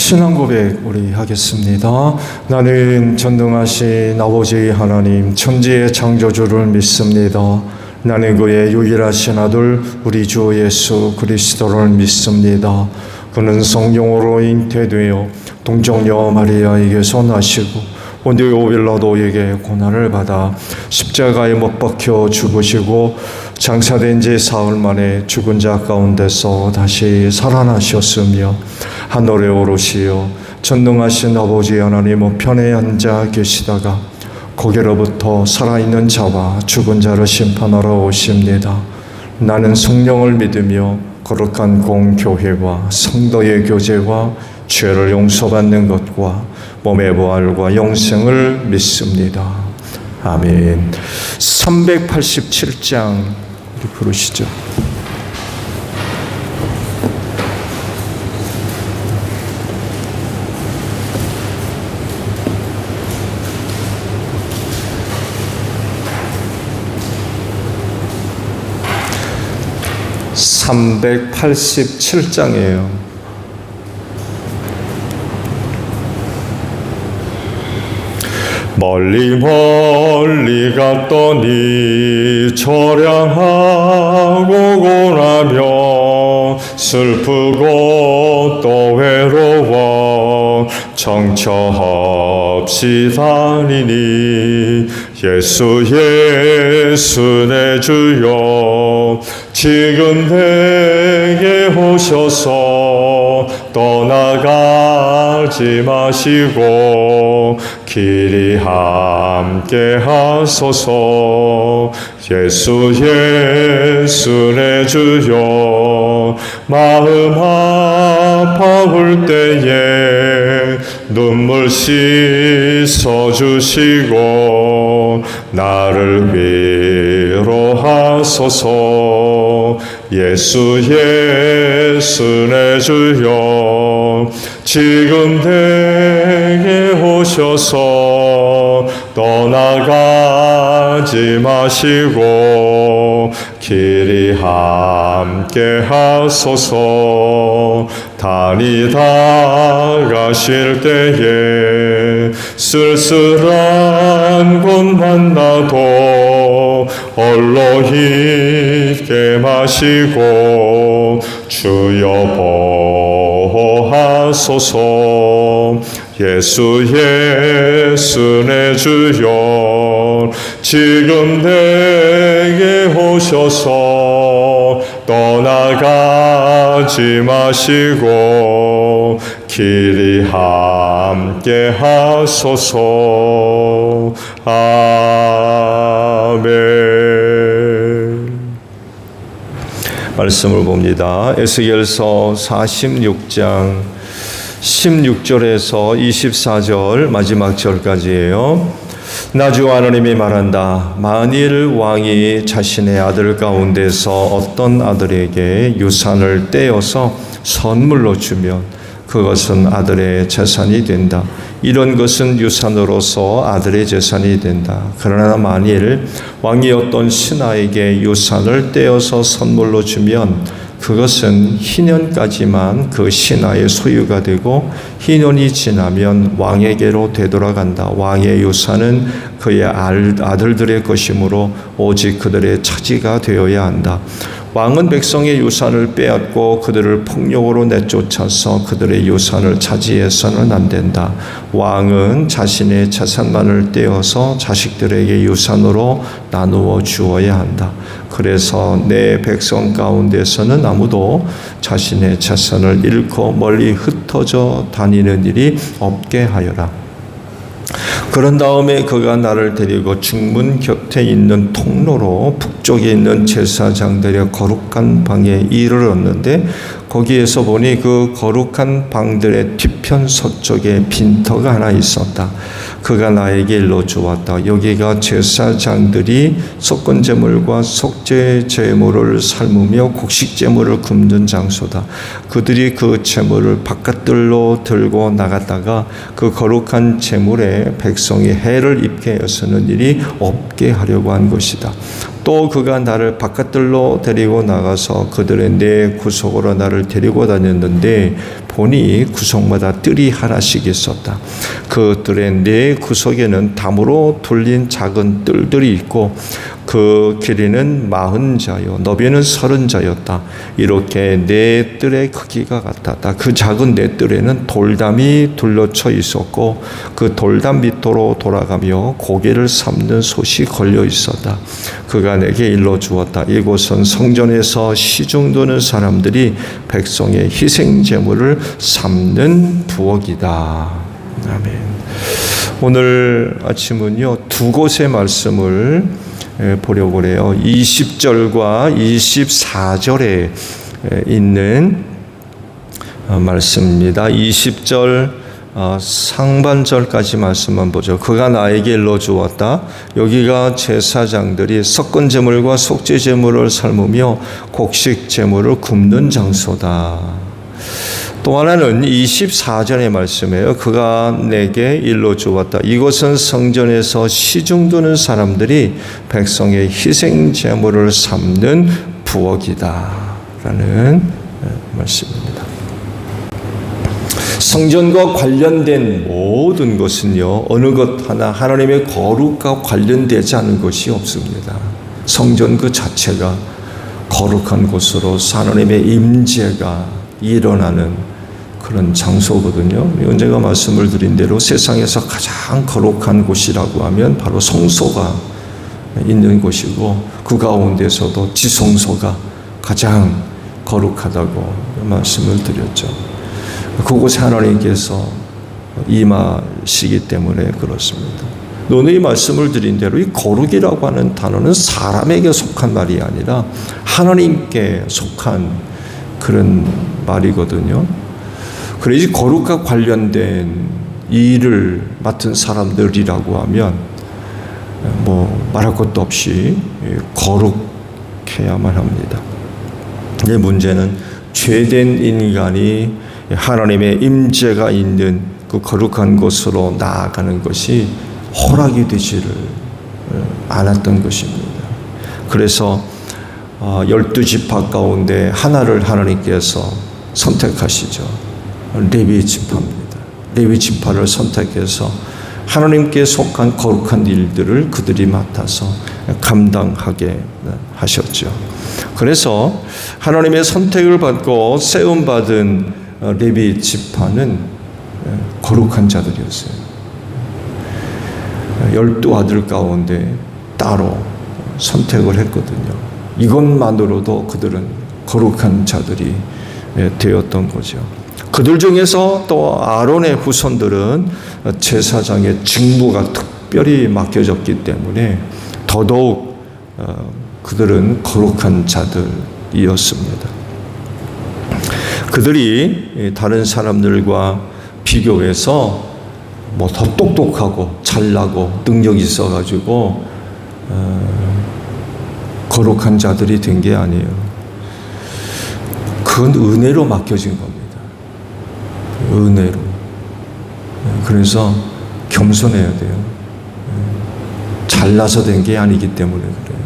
신앙 고백 우리 하겠습니다. 나는 전능하신 아버지 하나님 천지의 창조주를 믿습니다. 나는 그의 유일하신 아들 우리 주 예수 그리스도를 믿습니다. 그는 성령으로 잉태되어 동정녀 마리아에게서 나시고 본디오 빌라도에게 고난을 받아 십자가에 못 박혀 죽으시고 장사된 지 사흘 만에 죽은 자 가운데서 다시 살아나셨으며 하늘에 오르시어 전능하신 아버지 하나님 우편에 앉아 계시다가 거기로부터 살아있는 자와 죽은 자를 심판하러 오십니다. 나는 성령을 믿으며 거룩한 공교회와 성도의 교제와 죄를 용서받는 것과 몸의 부활과 영생을 믿습니다. 아멘. 387장 우리 부르시죠. (387장이에요) 멀리 멀리 갔더니 처량하고 고나며 슬프고 또 외로워 정처 없이 다니니 예수 예수 내 주여 지금 내게 오셔서 떠나가지 마시고 길이 함께 하소서. 예수 예수 내 주여 마음 아파올 때에 눈물 씻어주시고 나를 위로하소서. 예수 예수 내 주여 지금 내게 오셔서 떠나가지 마시고 길이 함께 하소서. 다니다 가실 때에 쓸쓸한 곳 만나도 홀로 있게 마시고 주여 보호하소서. 예수 예수 내 주여 지금 내게 오셔서 떠나가지 마시고 길이 함께 하소서. 아멘. 말씀을 봅니다. 에스겔서 46장 16절에서 24절 마지막 절까지예요. 나 주 하나님이 말한다. 만일 왕이 자신의 아들 가운데서 어떤 아들에게 유산을 떼어서 선물로 주면 그것은 아들의 재산이 된다. 이런 것은 유산으로서 아들의 재산이 된다. 그러나 만일 왕이 어떤 신하에게 유산을 떼어서 선물로 주면 그것은 희년까지만 그 신하의 소유가 되고 희년이 지나면 왕에게로 되돌아간다. 왕의 유산은 그의 아들들의 것이므로 오직 그들의 차지가 되어야 한다. 왕은 백성의 유산을 빼앗고 그들을 폭력으로 내쫓아서 그들의 유산을 차지해서는 안 된다. 왕은 자신의 재산만을 떼어서 자식들에게 유산으로 나누어 주어야 한다. 그래서 내 백성 가운데서는 아무도 자신의 재산을 잃고 멀리 흩어져 다니는 일이 없게 하여라. 그런 다음에 그가 나를 데리고 중문 곁에 있는 통로로 북쪽에 있는 제사장들의 거룩한 방에 이르렀는데 거기에서 보니 그 거룩한 방들의 뒤편 서쪽에 빈터가 하나 있었다. 그가 나에게 일러주었다. 여기가 제사장들이 속건제물과 속죄제물을 삶으며 곡식제물을 굽는 장소다. 그들이 그 제물을 바깥들로 들고 나갔다가 그 거룩한 제물에 백성이 해를 입게 해서는 일이 없게 하려고 한 것이다. 또 그가 나를 바깥들로 데리고 나가서 그들의 내 구석으로 나를 데리고 다녔는데 보니 구석마다 뜰이 하나씩 있었다. 그 뜰의 네 구석에는 담으로 둘린 작은 뜰들이 있고 그 길이는 40자요 너비는 30자였다. 이렇게 네 뜰의 크기가 같았다. 그 작은 네 뜰에는 돌담이 둘러쳐 있었고 그 돌담 밑으로 돌아가며 고기를 삶는 솥이 걸려 있었다. 그가 내게 일러주었다. 이곳은 성전에서 시중 드는 사람들이 백성의 희생 제물을 삶는 부엌이다. 아멘. 오늘 아침은요, 두 곳의 말씀을 보려고 해요. 20절과 24절에 있는 말씀입니다. 20절 상반절까지 말씀만 보죠. 그가 나에게 일러주었다. 여기가 제사장들이 섞은 제물과 속죄 제물을 삶으며 곡식 제물을 굽는 장소다. 또 하나는 24절의 말씀이에요. 그가 내게 일러주었다. 이곳은 성전에서 시중 드는 사람들이 백성의 희생 제물을 삶는 부엌이다 라는 말씀입니다. 성전과 관련된 모든 것은요, 어느 것 하나 하나님의 거룩과 관련되지 않은 것이 없습니다. 성전 그 자체가 거룩한 곳으로 하나님의 임재가 일어나는 그런 장소거든요. 언제가 말씀을 드린 대로 세상에서 가장 거룩한 곳이라고 하면 바로 성소가 있는 곳이고 그 가운데서도 지성소가 가장 거룩하다고 말씀을 드렸죠. 그곳에 하나님께서 임하시기 때문에 그렇습니다. 오늘 이 말씀을 드린 대로 이 거룩이라고 하는 단어는 사람에게 속한 말이 아니라 하나님께 속한 그런 말이거든요. 그래서 거룩과 관련된 일을 맡은 사람들이라고 하면 뭐 말할 것도 없이 거룩해야만 합니다. 이 문제는 죄된 인간이 하나님의 임재가 있는 그 거룩한 곳으로 나아가는 것이 허락이 되지를 않았던 것입니다. 그래서 12지파 가운데 하나를 하나님께서 선택하시죠. 레위 지파입니다. 레위 지파를 선택해서 하나님께 속한 거룩한 일들을 그들이 맡아서 감당하게 하셨죠. 그래서 하나님의 선택을 받고 세움받은 레위 지파는 거룩한 자들이었어요. 12아들 가운데 따로 선택을 했거든요. 이것만으로도 그들은 거룩한 자들이 되었던 거죠. 그들 중에서 또 아론의 후손들은 제사장의 직무가 특별히 맡겨졌기 때문에 더더욱 그들은 거룩한 자들이었습니다. 그들이 다른 사람들과 비교해서 뭐 더 똑똑하고 잘나고 능력이 있어가지고 거룩한 자들이 된 게 아니에요. 그건 은혜로 맡겨진 겁니다. 은혜로. 그래서 겸손해야 돼요. 잘나서 된 게 아니기 때문에 그래요.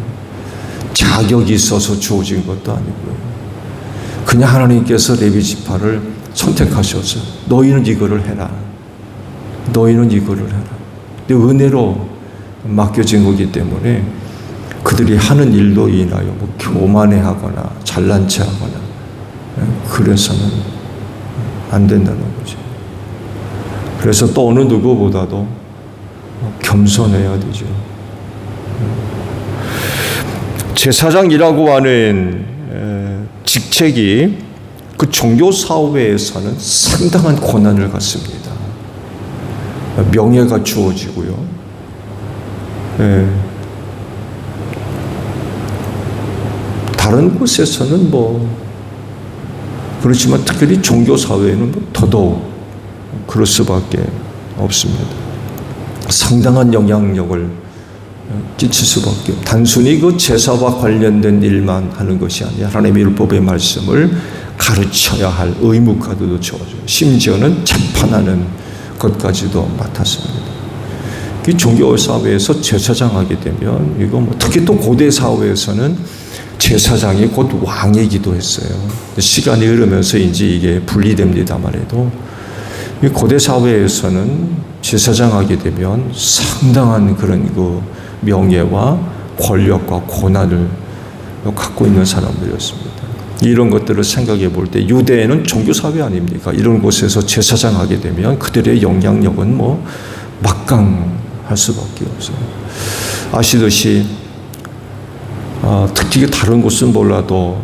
자격이 있어서 주어진 것도 아니고요. 그냥 하나님께서 레위 지파를 선택하셔서 너희는 이거를 해라. 너희는 이거를 해라. 근데 은혜로 맡겨진 거기 때문에 그들이 하는 일로 인하여 뭐 교만해하거나 잘난 체하거나 그래서는 안 된다는 거죠. 그래서 또 어느 누구보다도 겸손해야 되죠. 제사장이라고 하는 직책이 그 종교 사회에서는 상당한 고난을 갖습니다. 명예가 주어지고요. 다른 곳에서는 뭐 그렇지만 특별히 종교 사회에는 더더욱 그럴 수밖에 없습니다. 상당한 영향력을 끼칠 수밖에 없습니다. 단순히 그 제사와 관련된 일만 하는 것이 아니라 하나님의 율법의 말씀을 가르쳐야 할 의무까지도 주어져요. 심지어는 재판하는 것까지도 맡았습니다. 이 종교 사회에서 제사장 하게 되면 이거 뭐 특히 또 고대 사회에서는 제사장이 곧 왕이기도 했어요. 시간이 흐르면서 이제 이게 분리됩니다만 해도 고대 사회에서는 제사장 하게 되면 상당한 그런 그 명예와 권력과 고난을 갖고 있는 사람들이었습니다. 이런 것들을 생각해 볼 때 유대인은 종교사회 아닙니까? 이런 곳에서 제사장 하게 되면 그들의 영향력은 뭐 막강할 수밖에 없어요. 아시듯이 특히 다른 곳은 몰라도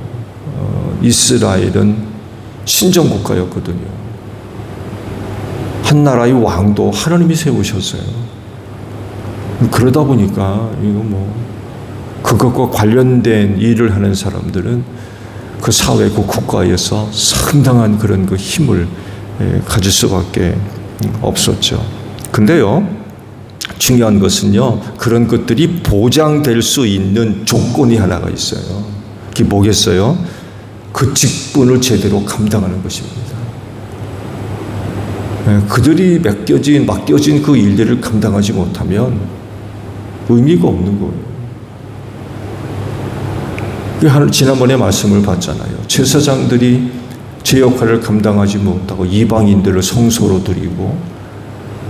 이스라엘은 신정국가였거든요. 한 나라의 왕도 하나님이 세우셨어요. 그러다 보니까 이거 뭐 그것과 관련된 일을 하는 사람들은 그 사회, 그 국가에서 상당한 그런 그 힘을 가질 수밖에 없었죠. 근데요, 중요한 것은요, 그런 것들이 보장될 수 있는 조건이 하나가 있어요. 그게 뭐겠어요? 그 직분을 제대로 감당하는 것입니다. 그들이 맡겨진 그 일들을 감당하지 못하면 의미가 없는 거예요. 지난번에 말씀을 봤잖아요. 제사장들이 제 역할을 감당하지 못하고 이방인들을 성소로 드리고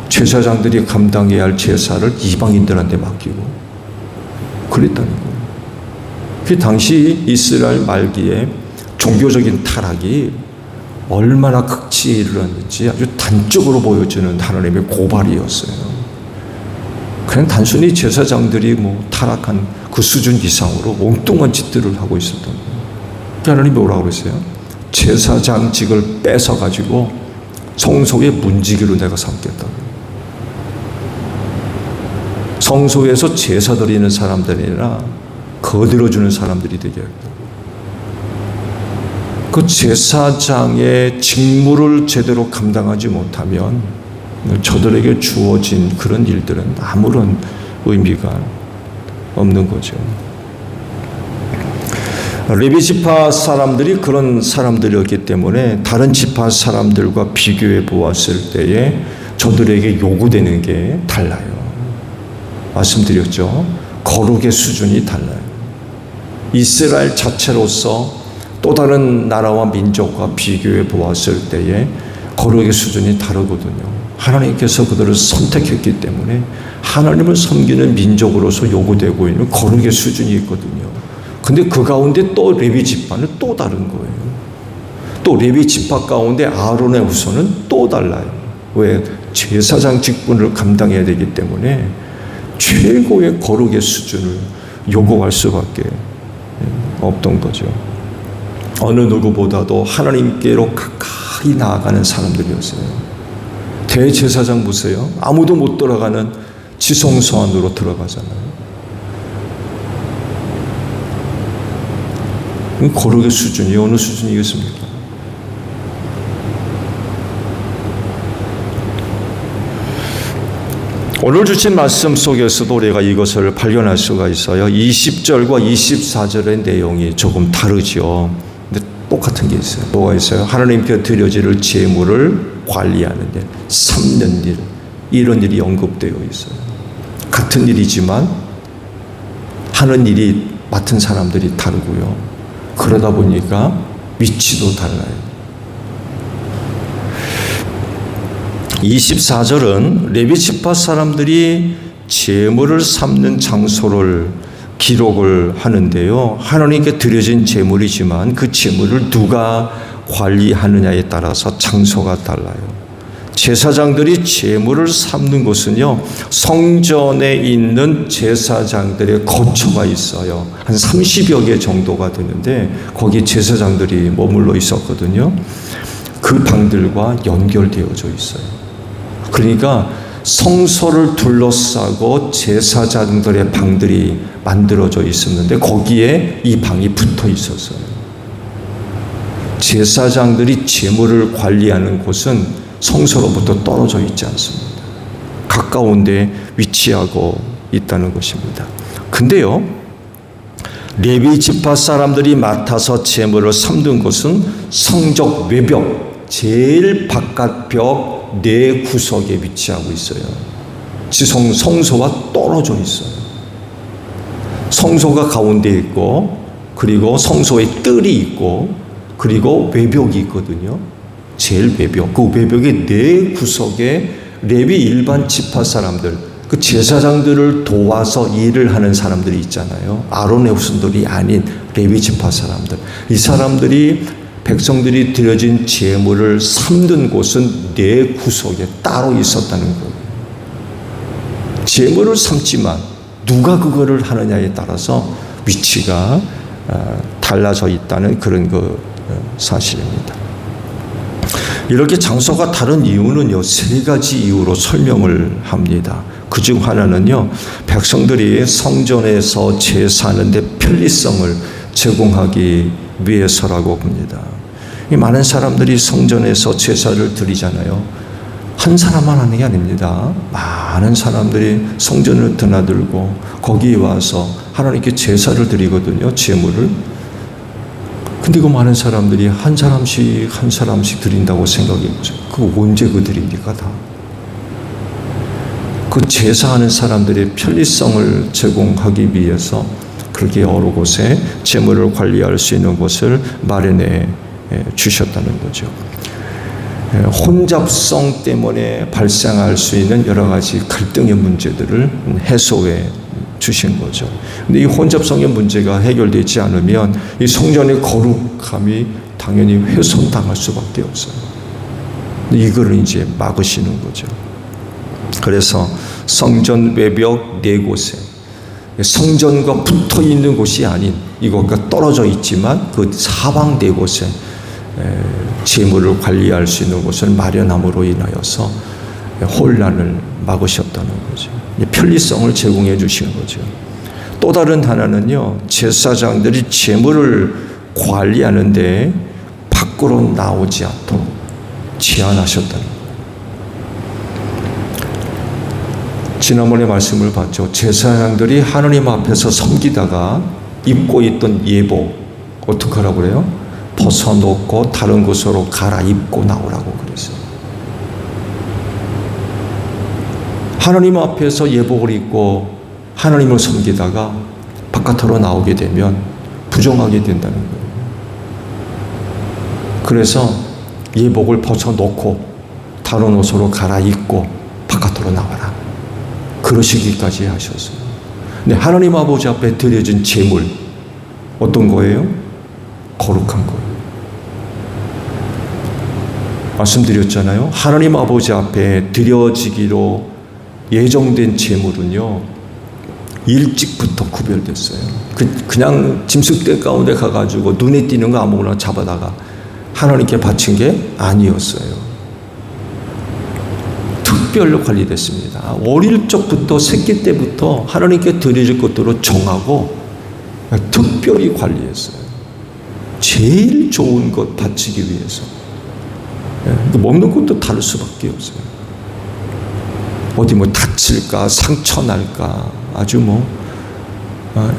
제사장들이 감당해야 할 제사를 이방인들한테 맡기고 그랬다는 거예요. 그 당시 이스라엘 말기에 종교적인 타락이 얼마나 극치에 이르렀는지 아주 단적으로 보여주는 하나님의 고발이었어요. 그냥 단순히 제사장들이 뭐 타락한 그 수준 이상으로 엉뚱한 짓들을 하고 있었던 거예요. 하나님이 뭐라고 그랬어요? 제사장직을 뺏어가지고 성소의 문지기로 내가 삼겠다. 성소에서 제사 드리는 사람들이 아니라 거들어주는 사람들이 되게 하겠다. 그 제사장의 직무를 제대로 감당하지 못하면 저들에게 주어진 그런 일들은 아무런 의미가 없는 거죠. 레위 지파 사람들이 그런 사람들이었기 때문에 다른 지파 사람들과 비교해 보았을 때에 저들에게 요구되는 게 달라요. 말씀드렸죠. 거룩의 수준이 달라요. 이스라엘 자체로서 또 다른 나라와 민족과 비교해 보았을 때에 거룩의 수준이 다르거든요. 하나님께서 그들을 선택했기 때문에 하나님을 섬기는 민족으로서 요구되고 있는 거룩의 수준이 있거든요. 근데 그 가운데 또 레위 지파는 또 다른 거예요. 또 레위 지파 가운데 아론의 후손은 또 달라요. 왜? 제사장 직분을 감당해야 되기 때문에 최고의 거룩의 수준을 요구할 수밖에 없던 거죠. 어느 누구보다도 하나님께로 가까이 나아가는 사람들이었어요. 대제사장 보세요. 아무도 못 들어가는 지성소 안으로 들어가잖아요. 거룩의 수준이 어느 수준이겠습니까? 오늘 주신 말씀 속에서도 우리가 이것을 발견할 수가 있어요. 20절과 24절의 내용이 조금 다르죠. 근데 똑같은 게 있어요. 뭐가 있어요? 하나님께 드려질 제물을 관리하는데 삼는 일, 이런 일이 언급되어 있어요. 같은 일이지만 하는 일이 맡은 사람들이 다르고요. 그러다 보니까 위치도 달라요. 24절은 레위 지파 사람들이 제물을 삼는 장소를 기록을 하는데요. 하나님께 드려진 제물이지만 그 제물을 누가 관리하느냐에 따라서 장소가 달라요. 제사장들이 제물을 삼는 곳은요, 성전에 있는 제사장들의 거처가 있어요. 한 30여 개 정도가 되는데 거기 제사장들이 머물러 있었거든요. 그 방들과 연결되어져 있어요. 그러니까 성소를 둘러싸고 제사장들의 방들이 만들어져 있었는데 거기에 이 방이 붙어 있었어요. 제사장들이 제물을 관리하는 곳은 성소로부터 떨어져 있지 않습니다. 가까운 데 위치하고 있다는 것입니다. 근데요, 레위 지파 사람들이 맡아서 제물을 삼는 곳은 성적 외벽, 제일 바깥 벽 네 구석에 위치하고 있어요. 성소와 떨어져 있어요. 성소가 가운데 있고 그리고 성소에 뜰이 있고 그리고 외벽이 있거든요. 제일 외벽. 그 외벽의 네 구석에 레위 일반 지파 사람들, 그 제사장들을 도와서 일을 하는 사람들이 있잖아요. 아론의 후손들이 아닌 레위 지파 사람들. 이 사람들이 백성들이 드려진 제물을 삶는 곳은 네 구석에 따로 있었다는 거예요. 제물을 삶지만 누가 그거를 하느냐에 따라서 위치가 달라져 있다는 그런 그 사실입니다. 이렇게 장소가 다른 이유는요, 세 가지 이유로 설명을 합니다. 그중 하나는요, 백성들이 성전에서 제사하는데 편리성을 제공하기 위해서라고 봅니다. 이 많은 사람들이 성전에서 제사를 드리잖아요. 한 사람만 하는 게 아닙니다. 많은 사람들이 성전을 드나들고 거기에 와서 하나님께 제사를 드리거든요. 제물을. 근데 그 많은 사람들이 한 사람씩 드린다고 생각해 보세요. 그거 언제 그 드립니까 다? 그 제사하는 사람들의 편리성을 제공하기 위해서 그렇게 여러 곳에 제물을 관리할 수 있는 곳을 마련해 주셨다는 거죠. 혼잡성 때문에 발생할 수 있는 여러 가지 갈등의 문제들을 해소해 주신 거죠. 근데 이 혼잡성의 문제가 해결되지 않으면 이 성전의 거룩함이 당연히 훼손당할 수밖에 없어요. 이거를 이제 막으시는 거죠. 그래서 성전 외벽 네 곳에 성전과 붙어 있는 곳이 아닌 이것과 떨어져 있지만 그 사방 네 곳에 제물을 관리할 수 있는 곳을 마련함으로 인하여서 혼란을 막으셨다는 거죠. 편리성을 제공해 주신 거죠. 또 다른 하나는요, 제사장들이 제물을 관리하는데 밖으로 나오지 않도록 제한하셨다는 거예요. 지난번에 말씀을 봤죠. 제사장들이 하나님 앞에서 섬기다가 입고 있던 예복 어떻게 하라고 그래요? 벗어놓고 다른 곳으로 갈아입고 나오라고 그랬어요. 하나님 앞에서 예복을 입고 하나님을 섬기다가 바깥으로 나오게 되면 부정하게 된다는 거예요. 그래서 예복을 벗어놓고 다른 옷으로 갈아입고 바깥으로 나와라. 그러시기까지 하셨어요. 근데 하나님 아버지 앞에 드려진 제물 어떤 거예요? 거룩한 거예요. 말씀드렸잖아요. 하나님 아버지 앞에 드려지기로 예정된 제물은요, 일찍부터 구별됐어요. 그냥 짐승떼 가운데 가가지고 눈에 띄는 거 아무거나 잡아다가 하나님께 바친 게 아니었어요. 특별로 관리됐습니다. 어릴 적부터 새끼 때부터 하나님께 드려질 것들로 정하고 특별히 관리했어요. 제일 좋은 것 바치기 위해서. 먹는 것도 다를 수밖에 없어요. 어디 뭐 다칠까 상처 날까 아주 뭐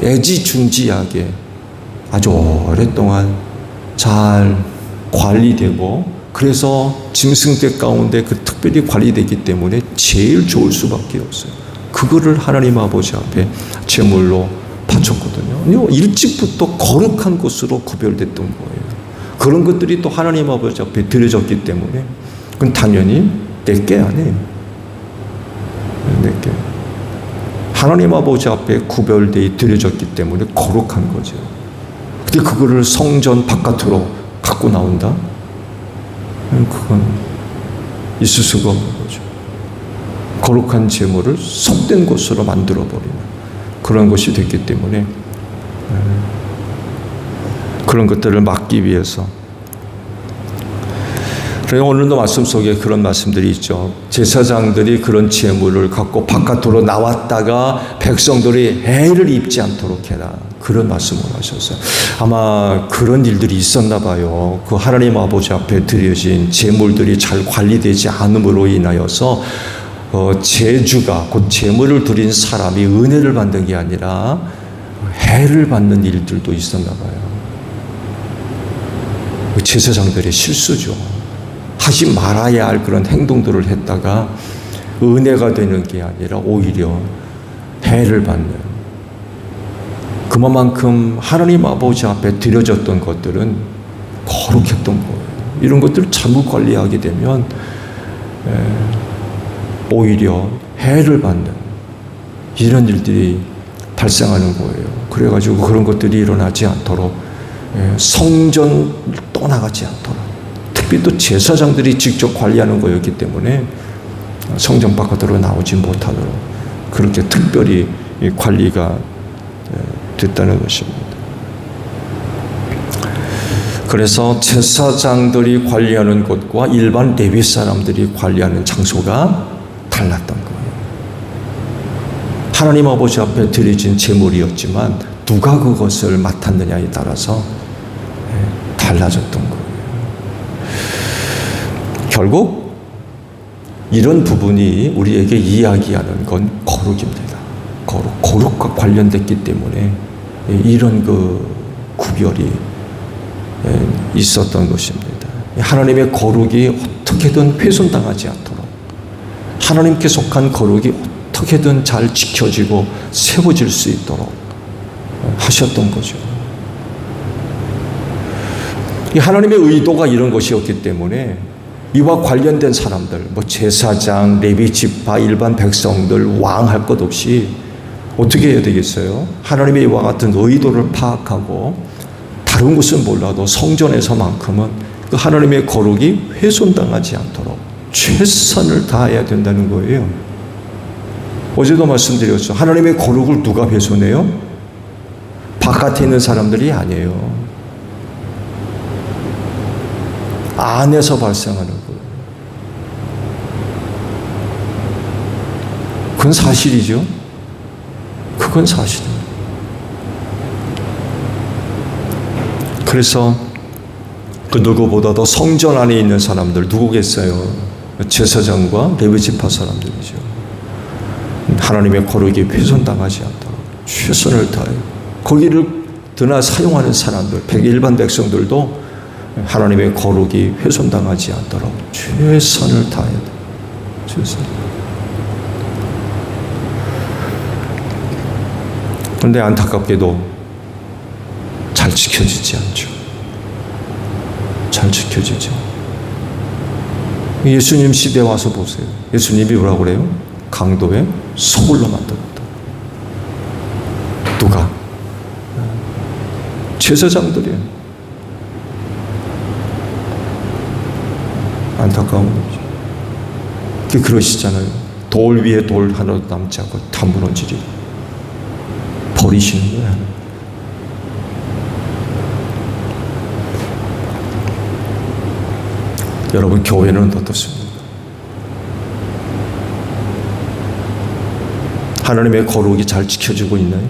애지중지하게 아주 오랫동안 잘 관리되고, 그래서 짐승떼 가운데 그 특별히 관리되기 때문에 제일 좋을 수밖에 없어요. 그거를 하나님 아버지 앞에 제물로 바쳤거든요. 일찍부터 거룩한 것으로 구별됐던 거예요. 그런 것들이 또 하나님 아버지 앞에 드려졌기 때문에 그건 당연히 내게 아니에요. 내게 하나님 아버지 앞에 구별되어 드려졌기 때문에 거룩한 거죠. 근데 그거를 성전 바깥으로 갖고 나온다? 그건 있을 수가 없는 거죠. 거룩한 제물을 속된 것으로 만들어버리는 그런 것이 됐기 때문에 그런 것들을 막기 위해서. 그래서 오늘도 말씀 속에 그런 말씀들이 있죠. 제사장들이 그런 제물을 갖고 바깥으로 나왔다가 백성들이 해를 입지 않도록 해라. 그런 말씀을 하셨어요. 아마 그런 일들이 있었나 봐요. 그 하나님 아버지 앞에 드려진 제물들이 잘 관리되지 않음으로 인하여서 제주가 곧 제물을 드린 사람이 은혜를 받는 게 아니라 해를 받는 일들도 있었나 봐요. 제사장들의 실수죠. 하지 말아야 할 그런 행동들을 했다가 은혜가 되는 게 아니라 오히려 해를 받는 그만큼 하나님 아버지 앞에 드려졌던 것들은 거룩했던 거예요. 이런 것들을 잘못 관리하게 되면 오히려 해를 받는 이런 일들이 발생하는 거예요. 그래가지고 그런 것들이 일어나지 않도록 성전을 떠나가지 않도록, 특히 또 제사장들이 직접 관리하는 거였기 때문에 성전 바깥으로 나오지 못하도록 그렇게 특별히 관리가 됐다는 것입니다. 그래서 제사장들이 관리하는 곳과 일반 레위 사람들이 관리하는 장소가 달랐던 거예요. 하나님 아버지 앞에 드려진 제물이었지만 누가 그것을 맡았느냐에 따라서 달라졌던 거예요. 결국 이런 부분이 우리에게 이야기하는 건 거룩입니다. 거룩과 관련됐기 때문에 이런 그 구별이 있었던 것입니다. 하나님의 거룩이 어떻게든 훼손당하지 않도록, 하나님께 속한 거룩이 어떻게든 잘 지켜지고 세워질 수 있도록 하셨던 거죠. 하나님의 의도가 이런 것이었기 때문에 이와 관련된 사람들, 제사장, 레위 지파, 일반 백성들, 왕 할 것 없이 어떻게 해야 되겠어요? 하나님의 이와 같은 의도를 파악하고 다른 것은 몰라도 성전에서만큼은 그 하나님의 거룩이 훼손당하지 않도록 최선을 다해야 된다는 거예요. 어제도 말씀드렸죠. 하나님의 거룩을 누가 훼손해요? 바깥에 있는 사람들이 아니에요. 안에서 발생하는 거예요. 그건 사실이죠. 그건 사실입니다. 그래서 그 누구보다도 성전 안에 있는 사람들 누구겠어요? 제사장과 레위 지파 사람들이죠. 하나님의 거룩이 훼손당하지 않도록 최선을 다해 거기를 드나 사용하는 사람들, 일반 백성들도 하나님의 거룩이 훼손당하지 않도록 최선을 다해야 돼요. 최선. 그런데 안타깝게도 잘 지켜지지 않죠. 잘 지켜지죠. 예수님 시대에 와서 보세요. 예수님이 뭐라고 그래요? 강도의 소굴로 만들었다. 누가? 제사장들이에요. 안타까운 거죠. 그러시잖아요. 돌 위에 돌 하나도 남지 않고 다 무너지리 버리시는 거예요. 여러분, 교회는 어떻습니까? 하나님의 거룩이 잘 지켜지고 있나요?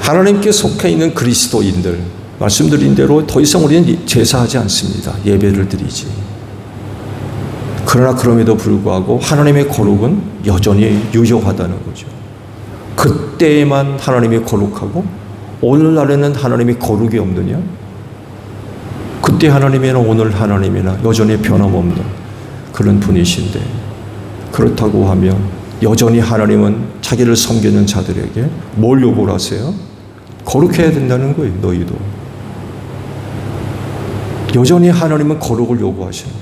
하나님께 속해 있는 그리스도인들, 말씀드린 대로 더 이상 우리는 제사하지 않습니다. 예배를 드리지. 그러나 그럼에도 불구하고 하나님의 거룩은 여전히 유효하다는 거죠. 그때에만 하나님이 거룩하고 오늘날에는 하나님의 거룩이 없느냐? 그때 하나님이나 오늘 하나님이나 여전히 변함없는 그런 분이신데, 그렇다고 하면 여전히 하나님은 자기를 섬기는 자들에게 뭘 요구를 하세요? 거룩해야 된다는 거예요. 너희도. 여전히 하나님은 거룩을 요구하십니다.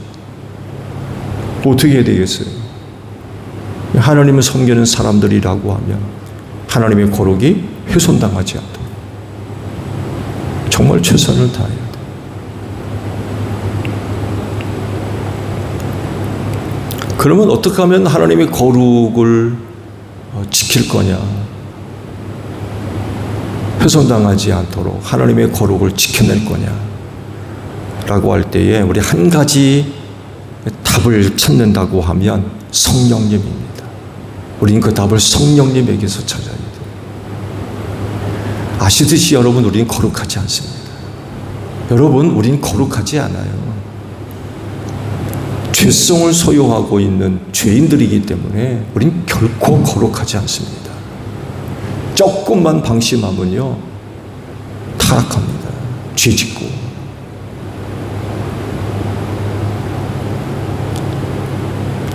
어떻게 해야 되겠어요? 하나님을 섬기는 사람들이라고 하면 하나님의 거룩이 훼손당하지 않도록 정말 최선을 다해야 돼요. 그러면 어떻게 하면 하나님의 거룩을 지킬 거냐? 훼손당하지 않도록 하나님의 거룩을 지켜낼 거냐? 라고 할 때에 우리 한 가지 답을 찾는다고 하면 성령님입니다. 우리는 그 답을 성령님에게서 찾아야 돼요. 아시듯이 여러분, 우리는 거룩하지 않습니다. 여러분, 우리는 거룩하지 않아요. 죄성을 소유하고 있는 죄인들이기 때문에 우리는 결코 거룩하지 않습니다. 조금만 방심하면요, 타락합니다. 죄짓고.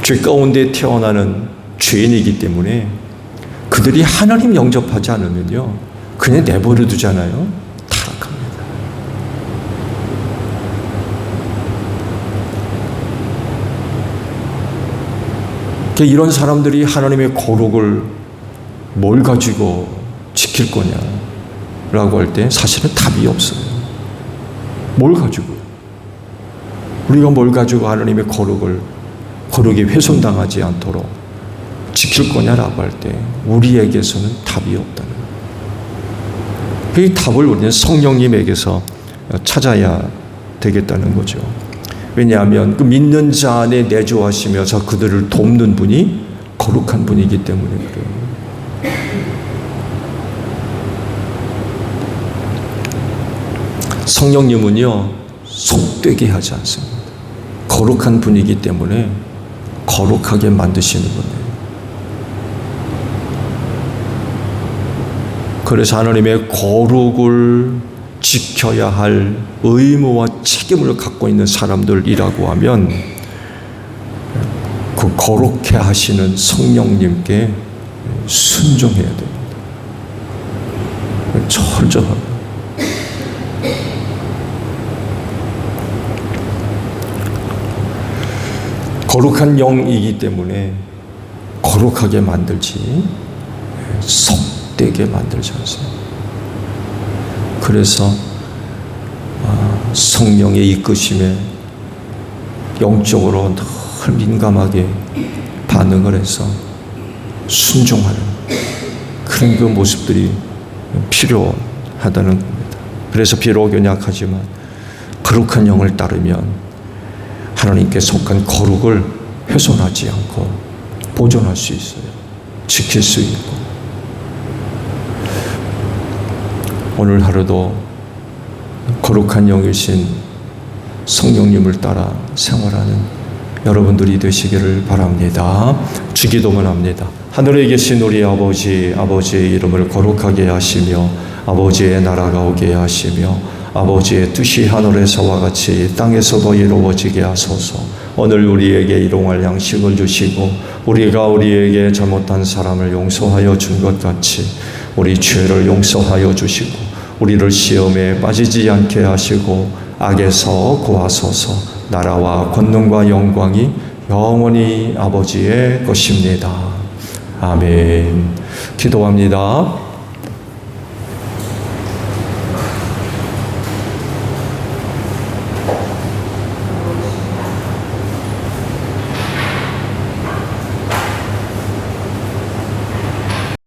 죄 가운데 태어나는 죄인이기 때문에 그들이 하나님 영접하지 않으면요, 그냥 내버려 두잖아요. 타락합니다. 이런 사람들이 하나님의 거룩을 뭘 가지고 지킬 거냐라고 할 때 사실은 답이 없어요. 뭘 가지고? 우리가 뭘 가지고 하나님의 거룩이 훼손당하지 않도록 지킬 거냐라고 할 때 우리에게서는 답이 없다는 거예요. 그 답을 우리는 성령님에게서 찾아야 되겠다는 거죠. 왜냐하면 그 믿는 자 안에 내주하시면서 그들을 돕는 분이 거룩한 분이기 때문에 그래요. 성령님은요, 속되게 하지 않습니다. 거룩한 분이기 때문에 거룩하게 만드시는 분이에요. 그래서 하나님의 거룩을 지켜야 할 의무와 책임을 갖고 있는 사람들이라고 하면 그 거룩해 하시는 성령님께 순종해야 됩니다. 철저하게. 거룩한 영이기 때문에 거룩하게 만들지 속되게 만들지 않습니다. 그래서 성령의 이끄심에 영적으로 늘 민감하게 반응을 해서 순종하는 그런 그 모습들이 필요하다는 겁니다. 그래서 비록 연약하지만 거룩한 영을 따르면 하나님께 속한 거룩을 훼손하지 않고 보존할 수 있어요. 지킬 수 있고. 오늘 하루도 거룩한 영이신 성령님을 따라 생활하는 여러분들이 되시기를 바랍니다. 주기도문 합니다. 하늘에 계신 우리 아버지의 이름을 거룩하게 하시며 아버지의 나라가 오게 하시며 아버지의 뜻이 하늘에서와 같이 땅에서도 이루어지게 하소서. 오늘 우리에게 일용할 양식을 주시고 우리가 우리에게 잘못한 사람을 용서하여 준 것 같이 우리 죄를 용서하여 주시고 우리를 시험에 빠지지 않게 하시고 악에서 구하소서. 나라와 권능과 영광이 영원히 아버지의 것입니다. 아멘. 기도합니다.